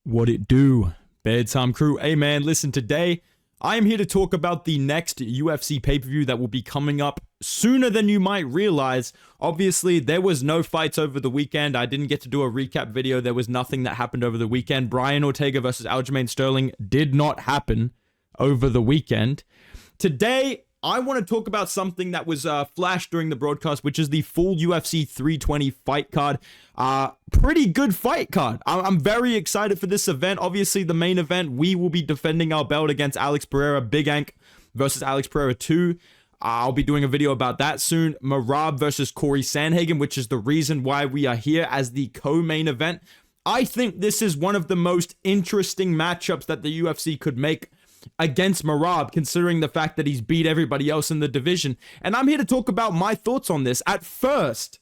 What it do, bedtime crew? Hey man, listen, today I am here to talk about the next UFC pay-per-view that will be coming up sooner than you might realize. Obviously, there was no fights over the weekend. I didn't get to do a recap video. There was nothing that happened over the weekend. Brian Ortega versus Aljamain Sterling did not happen over the weekend. Today, I want to talk about something that was flashed during the broadcast, which is the full UFC 320 fight card. Pretty good fight card. I'm very excited for this event. Obviously, the main event, we will be defending our belt against Alex Pereira, Big Ank versus Alex Pereira 2. I'll be doing a video about that soon. Merab versus Cory Sandhagen, which is the reason why we are here as the co-main event. I think this is one of the most interesting matchups that the UFC could make against Merab, considering the fact that he's beat everybody else in the division. And I'm here to talk about my thoughts on this. At first,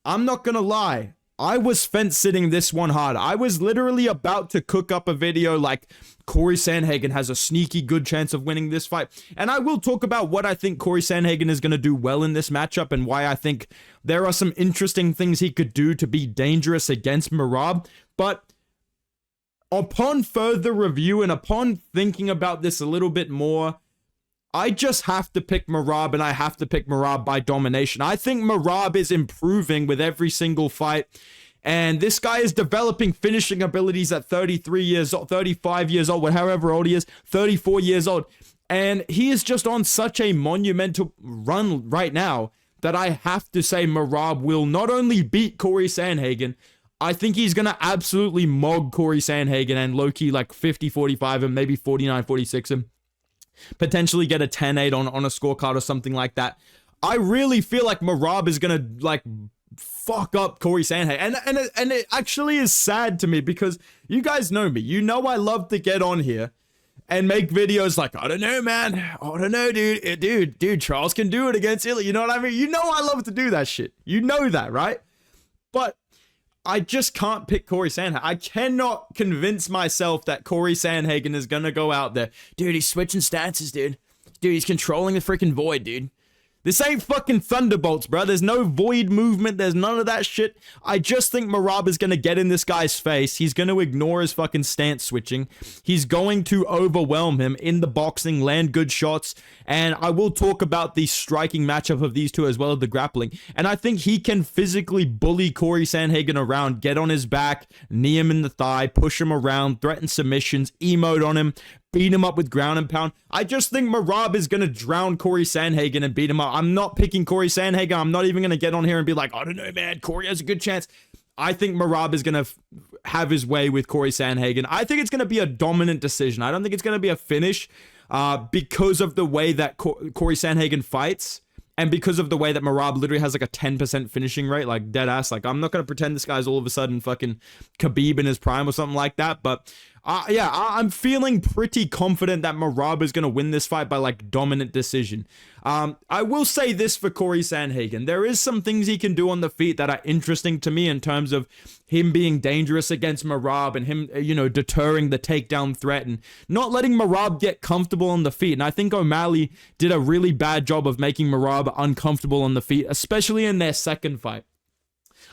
I'm not gonna lie, I was fence sitting this one hard. I was literally about to cook up a video like Cory Sandhagen has a sneaky good chance of winning this fight. And I will talk about what I think Cory Sandhagen is going to do well in this matchup and why I think there are some interesting things he could do to be dangerous against Merab. But upon further review and upon thinking about this a little bit more, I just have to pick Merab, and I have to pick Merab by domination. I think Merab is improving with every single fight, and this guy is developing finishing abilities at 33 years old, 35 years old, however old he is, 34 years old, and he is just on such a monumental run right now that I have to say Merab will not only beat Cory Sandhagen, I think he's going to absolutely mog Cory Sandhagen and low-key like 50-45 him, maybe 49-46 him. Potentially get a 10-8 on a scorecard or something like that. I really feel like Merab is going to like fuck up Cory Sandhagen. And it actually is sad to me because you guys know me. You know I love to get on here and make videos like, I don't know, man. I don't know, dude. Charles can do it against Ilya. You know what I mean? You know I love to do that shit. You know that, right? But I just can't pick Cory Sandhagen. I cannot convince myself that Cory Sandhagen is going to go out there. Dude, he's switching stances, dude. Dude, he's controlling the freaking void, dude. This ain't fucking Thunderbolts, bro. There's no void movement. There's none of that shit. I just think Merab is going to get in this guy's face. He's going to ignore his fucking stance switching. He's going to overwhelm him in the boxing, land good shots. And I will talk about the striking matchup of these two as well as the grappling. And I think he can physically bully Cory Sandhagen around, get on his back, knee him in the thigh, push him around, threaten submissions, emote on him, beat him up with ground and pound. I just think Merab is going to drown Cory Sandhagen and beat him up. I'm not picking Cory Sandhagen. I'm not even going to get on here and be like, I don't know, man, Cory has a good chance. I think Merab is going to have his way with Cory Sandhagen. I think it's going to be a dominant decision. I don't think it's going to be a finish because of the way that Cory Sandhagen fights and because of the way that Merab literally has like a 10% finishing rate, like dead ass. Like, I'm not going to pretend this guy's all of a sudden fucking Khabib in his prime or something like that. But yeah, I'm feeling pretty confident that Merab is going to win this fight by like dominant decision. I will say this for Cory Sandhagen. There is some things he can do on the feet that are interesting to me in terms of him being dangerous against Merab and him, you know, deterring the takedown threat and not letting Merab get comfortable on the feet. And I think O'Malley did a really bad job of making Merab uncomfortable on the feet, especially in their second fight.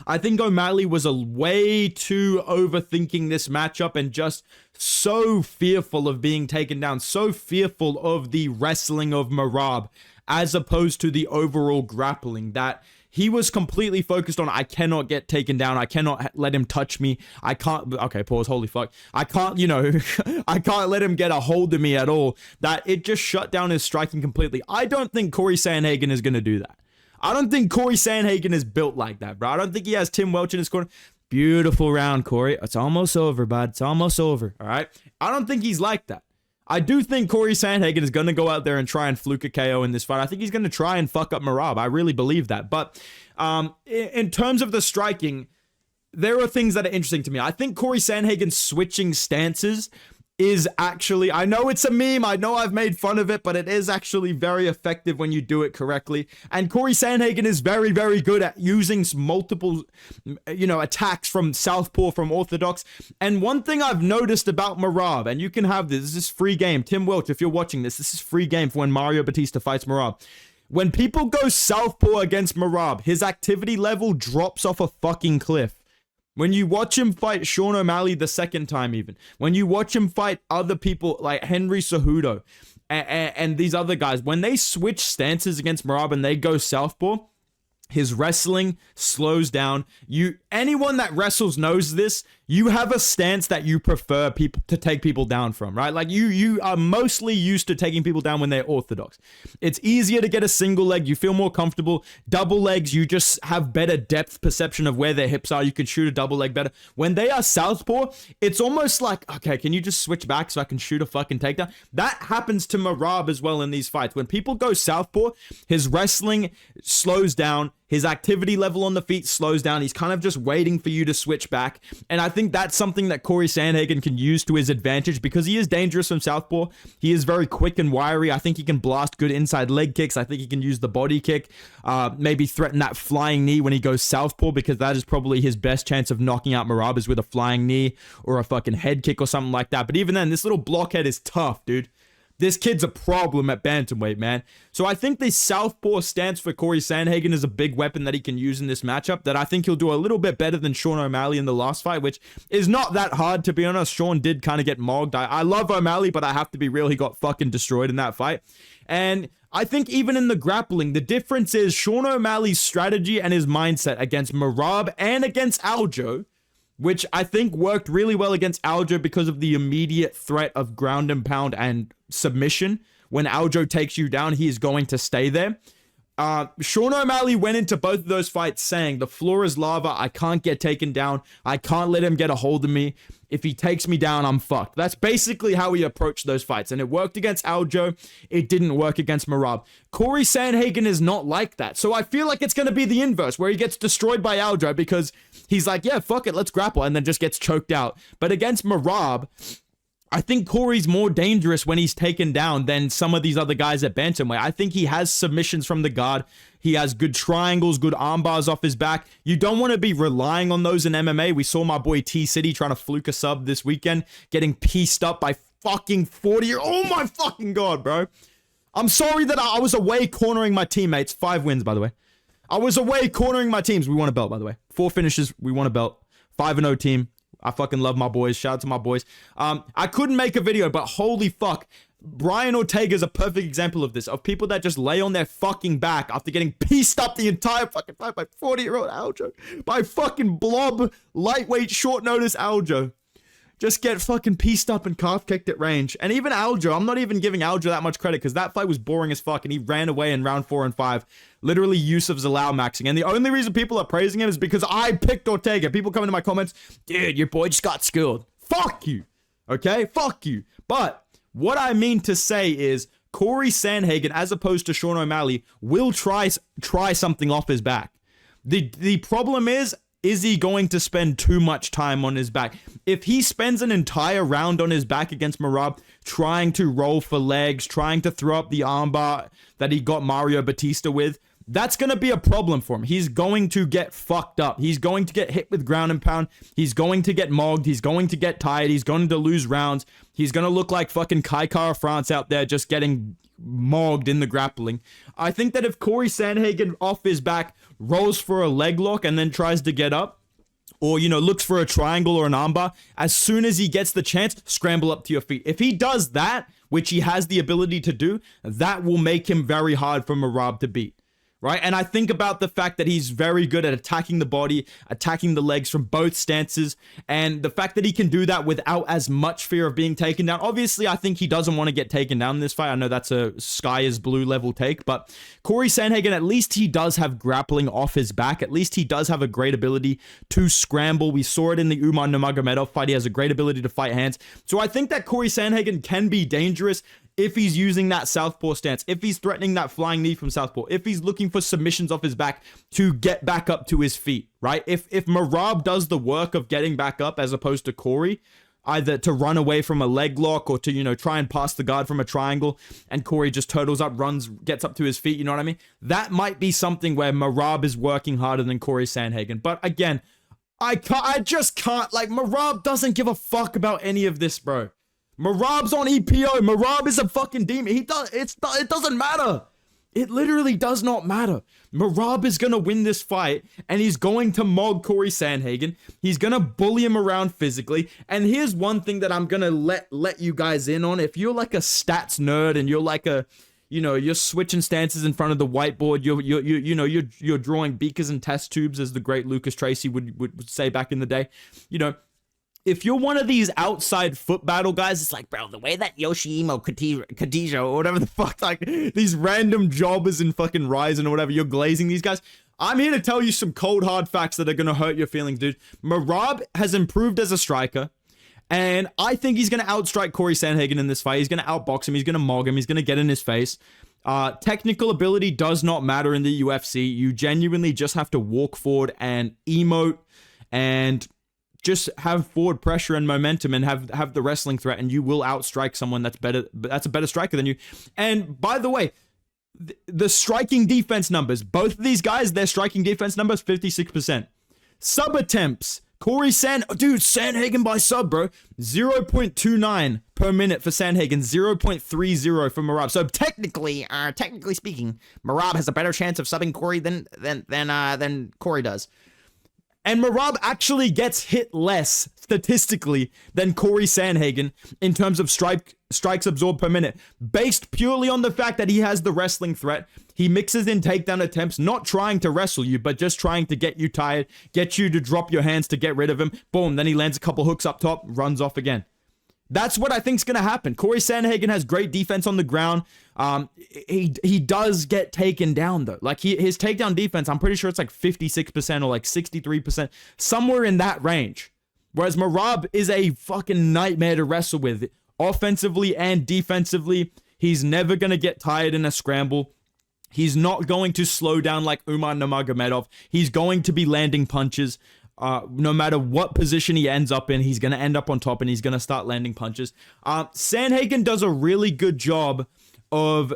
I think O'Malley was way too overthinking this matchup and just so fearful of being taken down, so fearful of the wrestling of Merab as opposed to the overall grappling that he was completely focused on. I cannot get taken down. I cannot let him touch me. I can't. Okay, pause. Holy fuck. I can't, you know, I can't let him get a hold of me at all. That it just shut down his striking completely. I don't think Cory Sandhagen is going to do that. I don't think Cory Sandhagen is built like that, bro. I don't think he has Tim Welch in his corner. Beautiful round, Cory. It's almost over, bud. It's almost over, all right? I don't think he's like that. I do think Cory Sandhagen is going to go out there and try and fluke a KO in this fight. I think he's going to try and fuck up Merab. I really believe that. But in terms of the striking, there are things that are interesting to me. I think Cory Sandhagen switching stances is actually, I know it's a meme, I know I've made fun of it, but it is actually very effective when you do it correctly. And Cory Sandhagen is very, very good at using multiple, you know, attacks from southpaw, from orthodox. And one thing I've noticed about Merab, and you can have this is free game. Tim Welch, if you're watching this is free game for when Mario Batista fights Merab. When people go southpaw against Merab, his activity level drops off a fucking cliff. When you watch him fight Sean O'Malley the second time even, when you watch him fight other people like Henry Cejudo and these other guys, when they switch stances against Merab and they go southpaw, his wrestling slows down. Anyone that wrestles knows this. You have a stance that you prefer people to take people down from, right? Like you are mostly used to taking people down when they're orthodox. It's easier to get a single leg. You feel more comfortable. Double legs, you just have better depth perception of where their hips are. You can shoot a double leg better. When they are southpaw, it's almost like, okay, can you just switch back so I can shoot a fucking takedown? That happens to Merab as well in these fights. When people go southpaw, his wrestling slows down. His activity level on the feet slows down. He's kind of just waiting for you to switch back. And I think that's something that Cory Sandhagen can use to his advantage because he is dangerous from southpaw. He is very quick and wiry. I think he can blast good inside leg kicks. I think he can use the body kick, maybe threaten that flying knee when he goes southpaw, because that is probably his best chance of knocking out Merab is with a flying knee or a fucking head kick or something like that. But even then, this little blockhead is tough, dude. This kid's a problem at bantamweight, man. So I think the southpaw stance for Cory Sandhagen is a big weapon that he can use in this matchup that I think he'll do a little bit better than Sean O'Malley in the last fight, which is not that hard, to be honest. Sean did kind of get mogged. I love O'Malley, but I have to be real. He got fucking destroyed in that fight. And I think even in the grappling, the difference is Sean O'Malley's strategy and his mindset against Merab and against Aljo, which I think worked really well against Aljo because of the immediate threat of ground and pound and submission. When Aljo takes you down, he is going to stay there. Sean O'Malley went into both of those fights saying, the floor is lava. I can't get taken down. I can't let him get a hold of me. If he takes me down, I'm fucked. That's basically how he approached those fights. And it worked against Aljo. It didn't work against Merab. Cory Sandhagen is not like that. So I feel like it's going to be the inverse, where he gets destroyed by Aljo because he's like, yeah, fuck it, let's grapple, and then just gets choked out. But against Merab, I think Cory's more dangerous when he's taken down than some of these other guys at bantamweight. I think he has submissions from the guard. He has good triangles, good arm bars off his back. You don't want to be relying on those in MMA. We saw my boy T-City trying to fluke a sub this weekend, getting pieced up by fucking 40. Oh my fucking God, bro. I'm sorry that I was away cornering my teammates. 5 wins, by the way. I was away cornering my teams. We won a belt, by the way. 4 finishes. We won a belt. 5-0 team. I fucking love my boys. Shout out to my boys. I couldn't make a video, but holy fuck. Brian Ortega is a perfect example of this, of people that just lay on their fucking back after getting pieced up the entire fucking fight by 40-year-old Aljo. By fucking blob, lightweight, short notice Aljo. Just get fucking pieced up and calf kicked at range. And even Aljo, I'm not even giving Aljo that much credit because that fight was boring as fuck and he ran away in round 4 and 5. Literally Yusuf Zalal maxing. And the only reason people are praising him is because I picked Ortega. People come into my comments, dude, your boy just got schooled. Fuck you. Okay? Fuck you. But what I mean to say is Cory Sandhagen, as opposed to Sean O'Malley, will try something off his back. The problem is he going to spend too much time on his back? If he spends an entire round on his back against Merab, trying to roll for legs, trying to throw up the armbar that he got Mario Batista with, that's going to be a problem for him. He's going to get fucked up. He's going to get hit with ground and pound. He's going to get mogged. He's going to get tired. He's going to lose rounds. He's going to look like fucking Kai Kara France out there just getting mogged in the grappling. I think that if Cory Sandhagen off his back rolls for a leg lock and then tries to get up, or, you know, looks for a triangle or an armbar, as soon as he gets the chance, scramble up to your feet. If he does that, which he has the ability to do, that will make him very hard for Merab to beat. Right? And I think about the fact that he's very good at attacking the body, attacking the legs from both stances, and the fact that he can do that without as much fear of being taken down. Obviously, I think he doesn't want to get taken down in this fight. I know that's a sky is blue level take, but Cory Sandhagen, at least he does have grappling off his back. At least he does have a great ability to scramble. We saw it in the Umar Nurmagomedov fight. He has a great ability to fight hands. So I think that Cory Sandhagen can be dangerous if he's using that southpaw stance, if he's threatening that flying knee from southpaw, if he's looking for submissions off his back to get back up to his feet, right? If Merab does the work of getting back up as opposed to Cory, either to run away from a leg lock or to, you know, try and pass the guard from a triangle, and Cory just turtles up, runs, gets up to his feet, you know what I mean? That might be something where Merab is working harder than Cory Sandhagen. But again, I just can't, like, Merab doesn't give a fuck about any of this, bro. Merab's on EPO. Merab is a fucking demon. It doesn't matter. It literally does not matter. Merab is going to win this fight, and he's going to mog Cory Sandhagen. He's going to bully him around physically. And here's one thing that I'm going to let you guys in on. If you're like a stats nerd and you're like a, you're switching stances in front of the whiteboard, you're drawing beakers and test tubes, as the great Lucas Tracy would say back in the day. If you're one of these outside foot battle guys, it's like, bro, the way that Yoshimo Khadija or whatever the fuck, like these random jobbers in fucking Ryzen or whatever, you're glazing these guys. I'm here to tell you some cold hard facts that are going to hurt your feelings, dude. Merab has improved as a striker, and I think he's going to outstrike Cory Sandhagen in this fight. He's going to outbox him. He's going to mog him. He's going to get in his face. Technical ability does not matter in the UFC. You genuinely just have to walk forward and emote and just have forward pressure and momentum and have the wrestling threat, and you will outstrike someone that's a better striker than you. And by the way, the striking defense numbers, both of these guys, their striking defense numbers, 56%. Sub attempts, Sandhagen by sub, bro. 0.29 per minute for Sandhagen, 0.30 for Merab. So technically speaking, Merab has a better chance of subbing Cory than Cory does. And Merab actually gets hit less statistically than Cory Sandhagen in terms of strikes absorbed per minute, based purely on the fact that he has the wrestling threat. He mixes in takedown attempts, not trying to wrestle you, but just trying to get you tired, get you to drop your hands to get rid of him. Boom, then he lands a couple hooks up top, runs off again. That's what I think is going to happen. Cory Sandhagen has great defense on the ground. He does get taken down, though. Like, his takedown defense, I'm pretty sure it's like 56% or like 63%, somewhere in that range. Whereas Merab is a fucking nightmare to wrestle with, offensively and defensively. He's never going to get tired in a scramble. He's not going to slow down like Umar Nurmagomedov. He's going to be landing punches. No matter what position he ends up in, he's going to end up on top and he's going to start landing punches. Sandhagen does a really good job of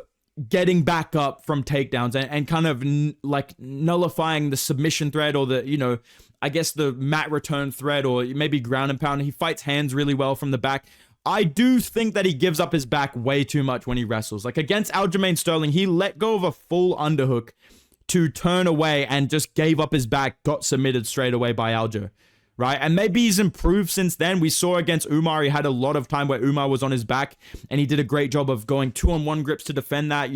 getting back up from takedowns and kind of like nullifying the submission threat or the, I guess the mat return threat or maybe ground and pound. He fights hands really well from the back. I do think that he gives up his back way too much when he wrestles. Like against Aljamain Sterling, he let go of a full underhook to turn away and just gave up his back, got submitted straight away by Aljo, right? And maybe he's improved since then. We saw against Umar, he had a lot of time where Umar was on his back, and he did a great job of going 2-on-1 grips to defend that,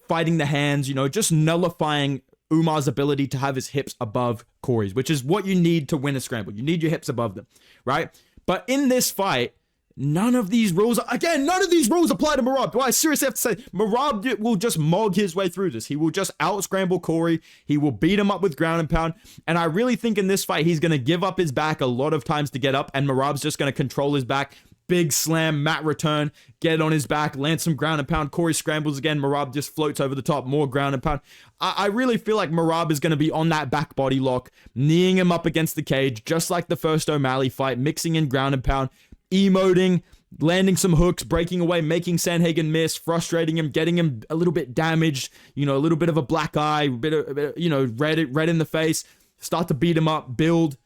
fighting the hands, just nullifying Umar's ability to have his hips above Cory's, which is what you need to win a scramble. You need your hips above them, right? But in this fight, none of these rules apply to Merab. Do I seriously have to say, Merab will just mog his way through this. He will just out-scramble Cory. He will beat him up with ground and pound. And I really think in this fight, he's going to give up his back a lot of times to get up, and Merab's just going to control his back. Big slam, mat return, get on his back, land some ground and pound. Cory scrambles again. Merab just floats over the top, more ground and pound. I really feel like Merab is going to be on that back body lock, kneeing him up against the cage, just like the first O'Malley fight, mixing in ground and pound, emoting, landing some hooks, breaking away, making Sandhagen miss, frustrating him, getting him a little bit damaged, a little bit of a black eye, red in the face, start to beat him up, build,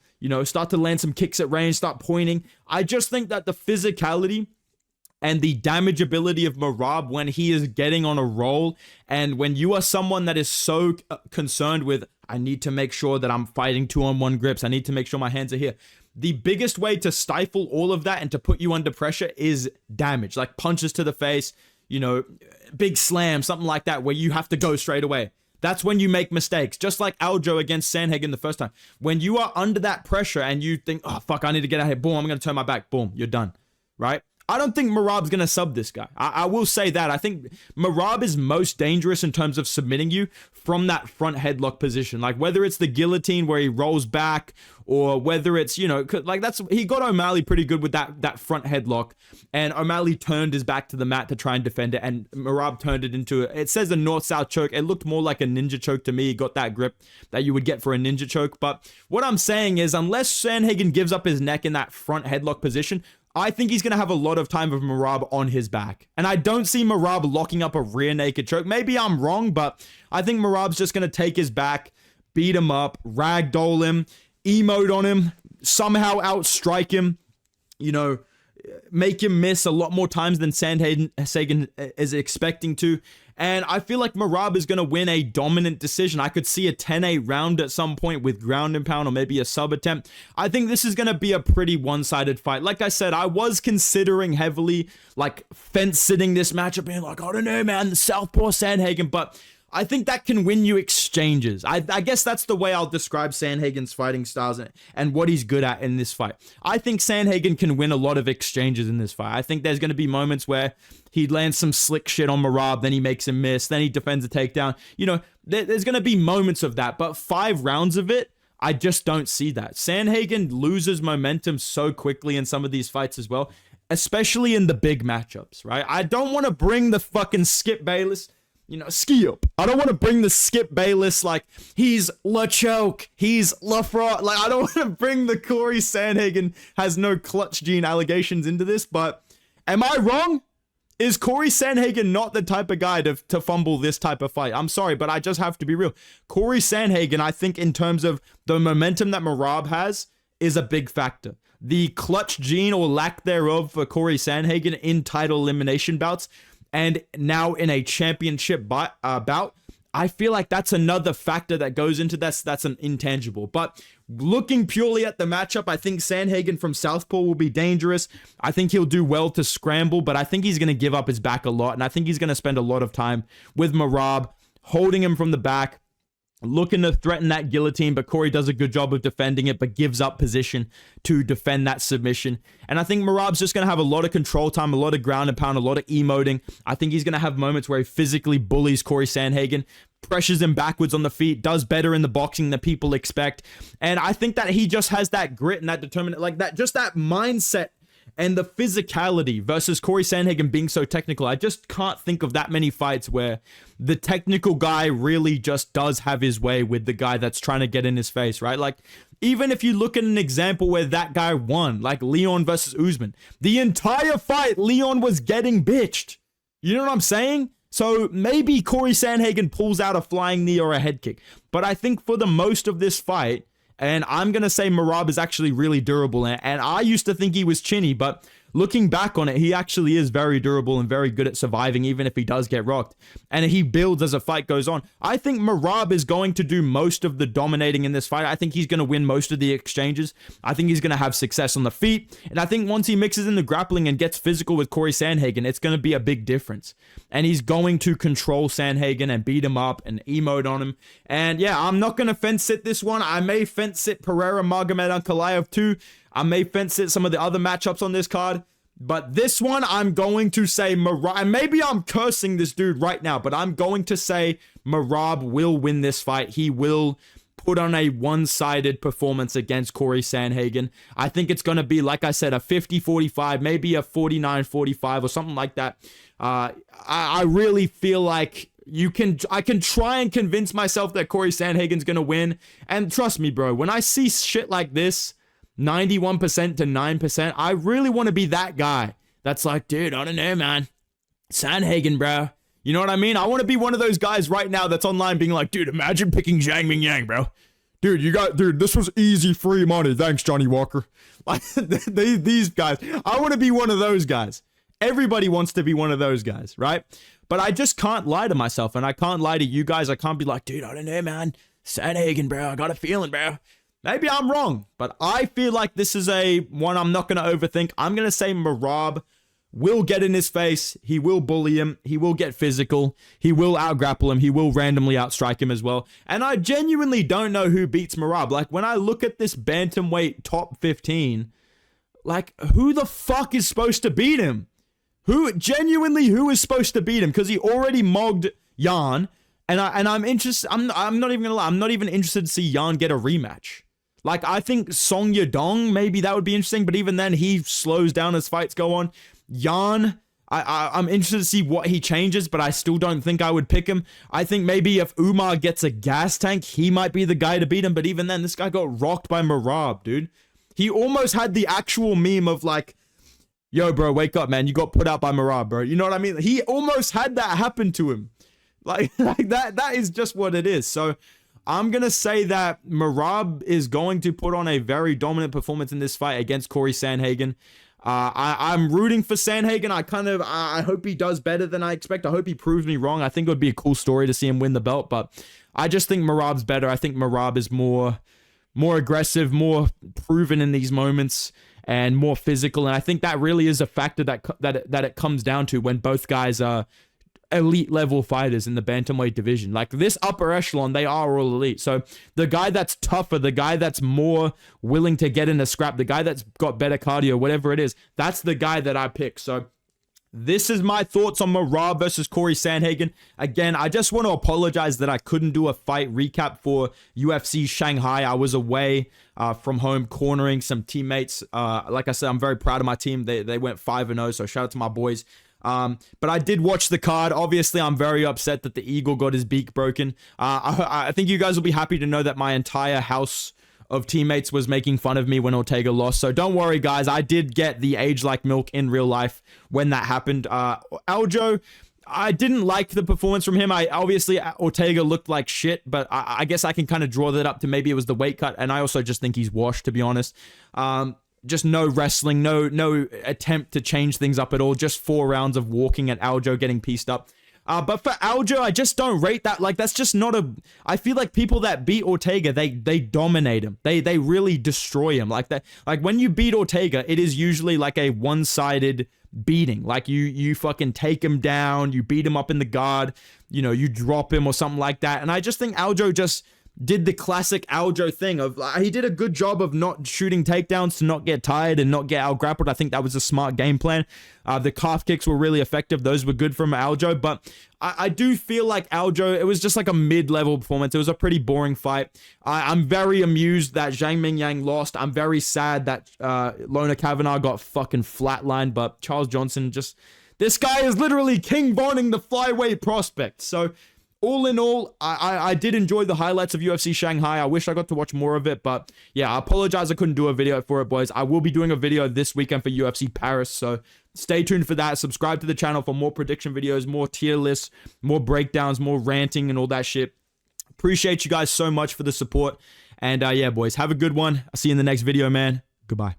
start to land some kicks at range, start pointing. I just think that the physicality and the damage ability of Merab when he is getting on a roll, and when you are someone that is so concerned with, I need to make sure that I'm fighting 2-on-1 grips, I need to make sure my hands are here. The biggest way to stifle all of that and to put you under pressure is damage, like punches to the face, big slam, something like that, where you have to go straight away. That's when you make mistakes, just like Aljo against Sandhagen the first time. When you are under that pressure and you think, oh, fuck, I need to get out of here. Boom, I'm going to turn my back. Boom, you're done, right? I don't think Merab's going to sub this guy. I will say that. I think Merab is most dangerous in terms of submitting you from that front headlock position. Like whether it's the guillotine where he rolls back or whether it's, he got O'Malley pretty good with that front headlock, and O'Malley turned his back to the mat to try and defend it, and Merab turned it into, it says a north-south choke. It looked more like a ninja choke to me. He got that grip that you would get for a ninja choke. But what I'm saying is, unless Sandhagen gives up his neck in that front headlock position, I think he's going to have a lot of time of Merab on his back. And I don't see Merab locking up a rear naked choke. Maybe I'm wrong, but I think Merab's just going to take his back, beat him up, ragdoll him, emote on him, somehow outstrike him. make him miss a lot more times than Sandhagen is expecting to. And I feel like Merab is going to win a dominant decision. I could see a 10-8 round at some point with ground and pound or maybe a sub attempt. I think this is going to be a pretty one-sided fight. Like I said, I was considering heavily like fence-sitting this matchup, being like, I don't know, man, the Southpaw Sandhagen, but I think that can win you exchanges. I guess that's the way I'll describe Sandhagen's fighting styles and what he's good at in this fight. I think Sandhagen can win a lot of exchanges in this fight. I think there's going to be moments where he lands some slick shit on Merab, then he makes him miss, then he defends a takedown. You know, there's going to be moments of that, but 5 rounds of it, I just don't see that. Sandhagen loses momentum so quickly in some of these fights as well, especially in the big matchups, right? I don't want to bring the fucking Skip Bayless, you know, Skip. I don't want to bring the Skip Bayless like he's LeChoke, he's LaFraud. Like, I don't want to bring the Cory Sandhagen has no clutch gene allegations into this, but am I wrong? Is Cory Sandhagen not the type of guy to fumble this type of fight? I'm sorry, but I just have to be real. Cory Sandhagen, I think in terms of the momentum that Merab has, is a big factor. The clutch gene or lack thereof for Cory Sandhagen in title elimination bouts and now in a championship bout, I feel like that's another factor that goes into this. That's an intangible. But looking purely at the matchup, I think Sandhagen from Southpaw will be dangerous. I think he'll do well to scramble, but I think he's going to give up his back a lot. And I think he's going to spend a lot of time with Merab, holding him from the back, looking to threaten that guillotine, but Cory does a good job of defending it, but gives up position to defend that submission. And I think Merab's just going to have a lot of control time, a lot of ground and pound, a lot of emoting. I think he's going to have moments where he physically bullies Cory Sandhagen, pressures him backwards on the feet, does better in the boxing than people expect. And I think that he just has that grit and that determination, like that, just that mindset and the physicality versus Cory Sandhagen being so technical. I just can't think of that many fights where the technical guy really just does have his way with the guy that's trying to get in his face, right? Like, even if you look at an example where that guy won, like Leon versus Usman, the entire fight, Leon was getting bitched. You know what I'm saying? So maybe Cory Sandhagen pulls out a flying knee or a head kick. But I think for the most of this fight, and I'm going to say Merab is actually really durable. And I used to think he was chinny, but looking back on it, he actually is very durable and very good at surviving, even if he does get rocked. And he builds as a fight goes on. I think Merab is going to do most of the dominating in this fight. I think he's going to win most of the exchanges. I think he's going to have success on the feet. And I think once he mixes in the grappling and gets physical with Cory Sandhagen, it's going to be a big difference. And he's going to control Sandhagen and beat him up and emote on him. And yeah, I'm not going to fence sit this one. I may fence sit Pereira Magomed Ankalaev too. I may fence sit some of the other matchups on this card. But this one, I'm going to say Merab. And maybe I'm cursing this dude right now, but I'm going to say Merab will win this fight. He will put on a one-sided performance against Cory Sandhagen. I think it's going to be, like I said, a 50-45, maybe a 49-45 or something like that. I really feel like I can try and convince myself that Cory Sandhagen's going to win. And trust me, bro, when I see shit like this, 91% to 9%, I really want to be that guy that's like, dude, I don't know, man. Sandhagen, bro. You know what I mean? I want to be one of those guys right now that's online being like, dude, imagine picking Zhang Ming Yang, bro. Dude, this was easy free money. Thanks, Johnny Walker. Like, these guys. I want to be one of those guys. Everybody wants to be one of those guys, right? But I just can't lie to myself, and I can't lie to you guys. I can't be like, dude, I don't know, man. Sandhagen, bro. I got a feeling, bro. Maybe I'm wrong, but I feel like this is one I'm not going to overthink. I'm going to say Merab will get in his face. He will bully him. He will get physical. He will out-grapple him. He will randomly outstrike him as well. And I genuinely don't know who beats Merab. Like, when I look at this bantamweight top 15, like, who the fuck is supposed to beat him? Who is supposed to beat him? Because he already mogged Jan. And I'm interested. I'm not even going to lie. I'm not even interested to see Jan get a rematch. Like, I think Song Yadong, maybe that would be interesting, but even then, he slows down as fights go on. Jan, I'm interested to see what he changes, but I still don't think I would pick him. I think maybe if Umar gets a gas tank, he might be the guy to beat him, but even then, this guy got rocked by Merab, dude. He almost had the actual meme of like, yo, bro, wake up, man. You got put out by Merab, bro. You know what I mean? He almost had that happen to him. Like that is just what it is. So I'm going to say that Merab is going to put on a very dominant performance in this fight against Cory Sandhagen. I'm rooting for Sandhagen. I hope he does better than I expect. I hope he proves me wrong. I think it would be a cool story to see him win the belt, but I just think Merab's better. I think Merab is more aggressive, more proven in these moments, and more physical. And I think that really is a factor that it comes down to when both guys are elite level fighters in the bantamweight division. Like this upper echelon, they are all elite. So the guy that's tougher, the guy that's more willing to get in a scrap, the guy that's got better cardio, whatever it is, that's the guy that I pick. So this is my thoughts on Merab versus Cory Sandhagen. Again, I just want to apologize that I couldn't do a fight recap for UFC Shanghai. I was away from home cornering some teammates. Like I said, I'm very proud of my team. They went 5-0, so shout out to my boys. But I did watch the card. Obviously, I'm very upset that the Eagle got his beak broken. I think you guys will be happy to know that my entire house of teammates was making fun of me when Ortega lost. So don't worry, guys. I did get the age like milk in real life when that happened. Aljo, I didn't like the performance from him. Obviously, Ortega looked like shit, but I guess I can kind of draw that up to maybe it was the weight cut. And I also just think he's washed, to be honest. Just no wrestling, no attempt to change things up at all. Just 4 rounds of walking at Aljo getting pieced up. But for Aljo, I just don't rate that. Like, that's just not a... I feel like people that beat Ortega, they dominate him. They really destroy him. Like that. Like, when you beat Ortega, it is usually like a one-sided beating. Like, you fucking take him down, you beat him up in the guard, you know, you drop him or something like that. And I just think Aljo just did the classic Aljo thing of he did a good job of not shooting takedowns to not get tired and not get out grappled. I think that was a smart game plan. The calf kicks were really effective. Those were good from Aljo, but I do feel like Aljo, it was just like a mid-level performance. It was a pretty boring fight. I'm very amused that Zhang Mingyang lost. I'm very sad that Lona Kavanagh got fucking flatlined, but Charles Johnson just... This guy is literally King Boning the flyweight prospect. So all in all, I did enjoy the highlights of UFC Shanghai. I wish I got to watch more of it, but yeah, I apologize I couldn't do a video for it, boys. I will be doing a video this weekend for UFC Paris, so stay tuned for that. Subscribe to the channel for more prediction videos, more tier lists, more breakdowns, more ranting, and all that shit. Appreciate you guys so much for the support, and yeah, boys, have a good one. I'll see you in the next video, man. Goodbye.